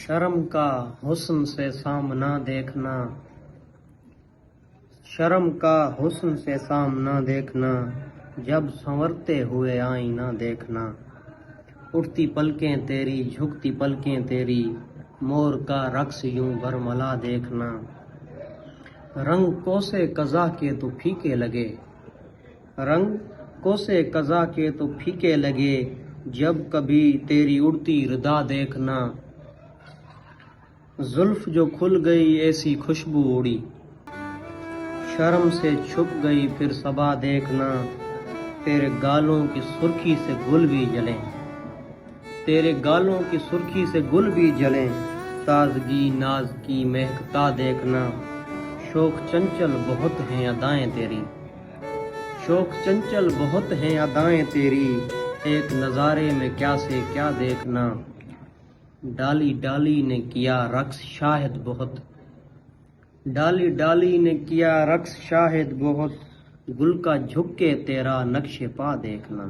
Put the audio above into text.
شرم کا حسن سے سامنا دیکھنا، شرم کا حسن سے سامنا دیکھنا، جب سنورتے ہوئے آئینہ دیکھنا، اٹھتی پلکیں تیری جھکتی پلکیں تیری، مور کا رقص یوں برملا دیکھنا، رنگ کوسے قضا کے تو پھیکے لگے، رنگ کوسے قضا کے تو پھیکے لگے، جب کبھی تیری اڑتی ردا دیکھنا، زلف جو کھل گئی ایسی خوشبو اڑی، شرم سے چھپ گئی پھر صبا دیکھنا، تیرے گالوں کی سرخی سے گل بھی جلیں، تیرے گالوں کی سرخی سے گل بھی جلیں، تازگی ناز کی مہکتا دیکھنا، شوق چنچل بہت ہیں ادائیں تیری، شوق چنچل بہت ہیں ادائیں تیری، ایک نظارے میں کیا سے کیا دیکھنا، ڈالی ڈالی نے کیا رقص شاہد بہت، ڈالی ڈالی نے کیا رقص شاہد بہت، گل کا جھک کے تیرا نقش پا دیکھنا۔